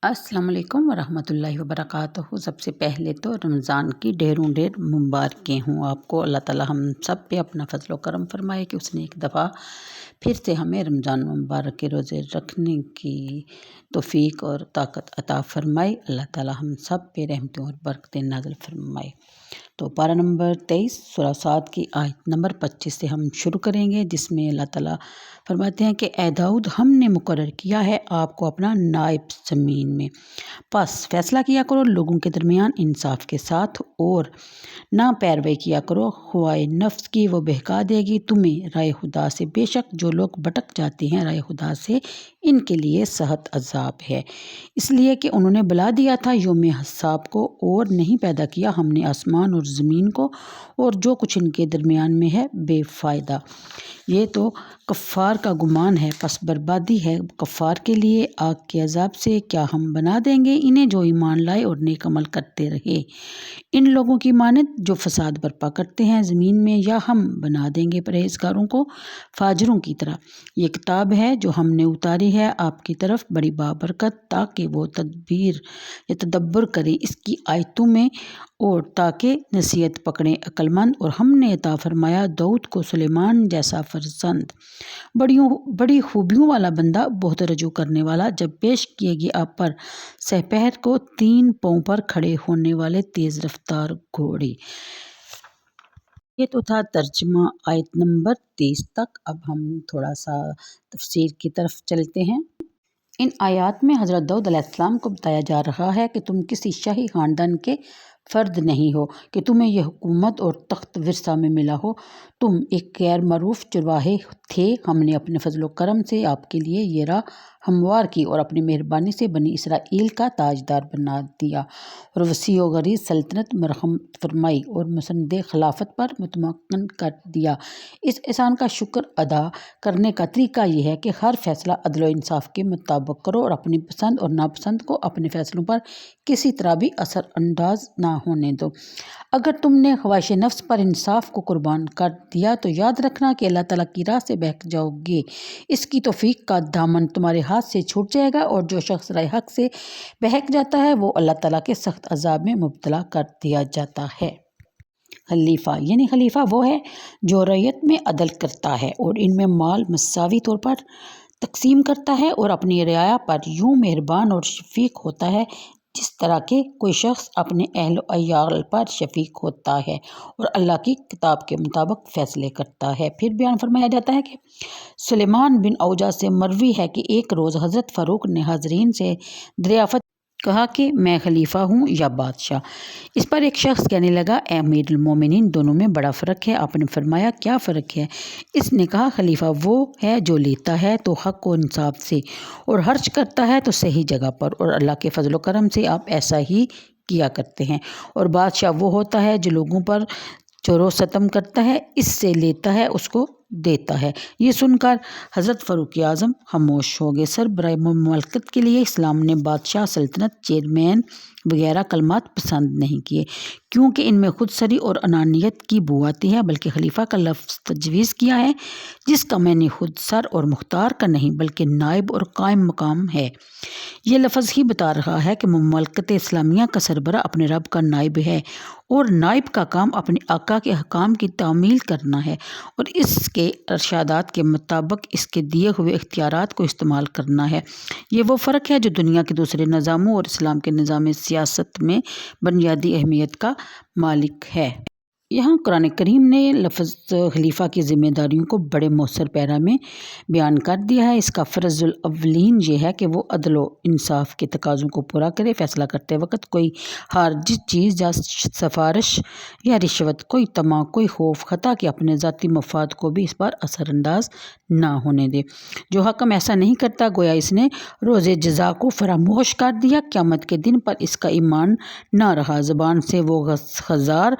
السلام علیکم ورحمۃ اللہ وبرکاتہ۔ سب سے پہلے تو رمضان کی ڈھیروں ڈھیر مبارکیں ہوں آپ کو۔ اللہ تعالی ہم سب پہ اپنا فضل و کرم فرمائے کہ اس نے ایک دفعہ پھر سے ہمیں رمضان مبارک کے روزے رکھنے کی توفیق اور طاقت عطا فرمائے۔ اللہ تعالی ہم سب پہ رحمتیں اور برکتیں نازل فرمائے۔ تو پارہ نمبر 23 سورہ صاد کی آیت نمبر 25 سے ہم شروع کریں گے، جس میں اللہ تعالیٰ فرماتے ہیں کہ اے داؤد، ہم نے مقرر کیا ہے آپ کو اپنا نائب زمین میں، پس فیصلہ کیا کرو لوگوں کے درمیان انصاف کے ساتھ، اور نہ پیروی کیا کرو خواہ نفس کی، وہ بہکا دے گی تمہیں رائے خدا سے۔ بے شک جو لوگ بھٹک جاتے ہیں رائے خدا سے، ان کے لیے سخت عذاب ہے، اس لیے کہ انہوں نے بلا دیا تھا یوم حساب کو، اور نہیں پیدا کیا ہم نے آسمان اور زمین کو اور جو کچھ ان کے درمیان میں ہے بے فائدہ۔ یہ تو کفار کا گمان ہے، پس بربادی ہے کفار کے لیے آگ کے عذاب سے۔ کیا ہم بنا دیں گے انہیں جو ایمان لائے اور نیک عمل کرتے رہے، ان لوگوں کی مانند جو فساد برپا کرتے ہیں زمین میں، یا ہم بنا دیں گے پرہیزگاروں کو فاجروں کی طرح؟ یہ کتاب ہے جو ہم نے اتاری ہے آپ کی طرف بڑی بابرکت، تاکہ وہ تدبر کریں اس کی آیتوں میں، اور تاکہ نصیحت پکڑیں عقل مند۔ اور ہم نے عطا فرمایا داؤد کو سلیمان جیسا فرزند، بڑی خوبیوں والا بندہ، بہت رجوع کرنے والا۔ جب پیش کیے گی آپ پر سپہر کو 3 پاؤں پر کھڑے ہونے والے تیز رفتار گھوڑے۔ یہ تو تھا ترجمہ آیت نمبر 30 تک۔ اب ہم تھوڑا سا تفسیر کی طرف چلتے ہیں۔ ان آیات میں حضرت داؤد علیہ السلام کو بتایا جا رہا ہے کہ تم کسی شاہی خاندان کے فرد نہیں ہو کہ تمہیں یہ حکومت اور تخت ورثہ میں ملا ہو، تم ایک غیر معروف چرواہے تھے۔ ہم نے اپنے فضل و کرم سے آپ کے لیے یہ راہ ہموار کی اور اپنی مہربانی سے بنی اسرائیل کا تاجدار بنا دیا، اور وسیع و غریض سلطنت مرحمت فرمائی اور مسند خلافت پر متمکن کر دیا۔ اس احسان کا شکر ادا کرنے کا طریقہ یہ ہے کہ ہر فیصلہ عدل و انصاف کے مطابق کرو، اور اپنی پسند اور ناپسند کو اپنے فیصلوں پر کسی طرح بھی اثر انداز نہ ہونے دو۔ اگر تم نے خواہش نفس پر انصاف کو قربان کر دیا تو یاد رکھنا کہ اللہ تعالیٰ کی راہ سے بہک جاؤ گے، اس کی توفیق کا دامن تمہارے ہاتھ سے چھوٹ جائے گا، اور جو شخص رائے حق سے بہک جاتا ہے وہ اللہ تعالیٰ کے سخت عذاب میں مبتلا کر دیا جاتا ہے۔ خلیفہ یعنی خلیفہ وہ ہے جو رعیت میں عدل کرتا ہے اور ان میں مال مساوی طور پر تقسیم کرتا ہے، اور اپنی رعایا پر یوں مہربان اور شفیق ہوتا ہے جس طرح کہ کوئی شخص اپنے اہل و عیال پر شفیق ہوتا ہے، اور اللہ کی کتاب کے مطابق فیصلے کرتا ہے۔ پھر بیان فرمایا جاتا ہے کہ سلیمان بن اوجا سے مروی ہے کہ ایک روز حضرت فاروق نے حاضرین سے دریافت کہا کہ میں خلیفہ ہوں یا بادشاہ؟ اس پر ایک شخص کہنے لگا اے امیر المومنین، دونوں میں بڑا فرق ہے۔ آپ نے فرمایا کیا فرق ہے؟ اس نے کہا خلیفہ وہ ہے جو لیتا ہے تو حق و انصاف سے، اور خرچ کرتا ہے تو صحیح جگہ پر، اور اللہ کے فضل و کرم سے آپ ایسا ہی کیا کرتے ہیں۔ اور بادشاہ وہ ہوتا ہے جو لوگوں پر چور و ستم کرتا ہے، اس سے لیتا ہے اس کو دیتا ہے۔ یہ سن کر حضرت فاروق اعظم خاموش ہو گئے۔ سربراہ مملکت کے لیے اسلام نے بادشاہ، سلطنت، چیئرمین وغیرہ کلمات پسند نہیں کیے، کیونکہ ان میں خود سری اور انانیت کی بو آتی ہے، بلکہ خلیفہ کا لفظ تجویز کیا ہے، جس کا معنی خود سر اور مختار کا نہیں بلکہ نائب اور قائم مقام ہے۔ یہ لفظ ہی بتا رہا ہے کہ مملکت اسلامیہ کا سربراہ اپنے رب کا نائب ہے، اور نائب کا کام اپنے آقا کے احکام کی تعمیل کرنا ہے، اور اس کے ارشادات کے مطابق اس کے دیے ہوئے اختیارات کو استعمال کرنا ہے۔ یہ وہ فرق ہے جو دنیا کے دوسرے نظاموں اور اسلام کے نظام سیاست میں بنیادی اہمیت کا مالک ہے۔ یہاں قرآن کریم نے لفظ خلیفہ کی ذمہ داریوں کو بڑے مؤثر پیرا میں بیان کر دیا ہے۔ اس کا فرض الاولین یہ ہے کہ وہ عدل و انصاف کے تقاضوں کو پورا کرے۔ فیصلہ کرتے وقت کوئی خارجی چیز یا سفارش یا رشوت، کوئی طمع، کوئی خوف خطا کہ اپنے ذاتی مفاد کو بھی اس پر اثر انداز نہ ہونے دے۔ جو حکم ایسا نہیں کرتا گویا اس نے روز جزا کو فراموش کر دیا، قیامت کے دن پر اس کا ایمان نہ رہا۔ زبان سے وہ غزار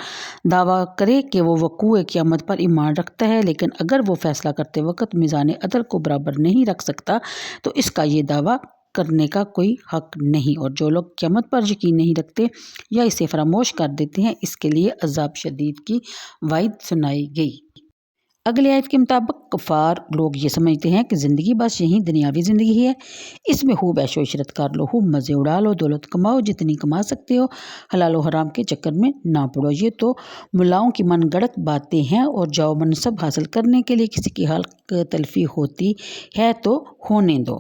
دعویٰ کرے کہ وہ وقوع قیامت پر ایمان رکھتا ہے، لیکن اگر وہ فیصلہ کرتے وقت میزان عدل کو برابر نہیں رکھ سکتا تو اس کا یہ دعویٰ کرنے کا کوئی حق نہیں۔ اور جو لوگ قیامت پر یقین نہیں رکھتے یا اسے فراموش کر دیتے ہیں، اس کے لیے عذاب شدید کی وعید سنائی گئی۔ اگلی آیت کے مطابق کفار لوگ یہ سمجھتے ہیں کہ زندگی بس یہی دنیاوی زندگی ہی ہے، اس میں خوب عیش و عشرت کر لو، خوب مزے اڑا لو، دولت کماؤ جتنی کما سکتے ہو، حلال و حرام کے چکر میں نہ پڑو۔ یہ تو ملاؤں کی من گڑت باتیں ہیں، اور جاؤ منصب حاصل کرنے کے لیے کسی کی حلق تلفی ہوتی ہے تو ہونے دو۔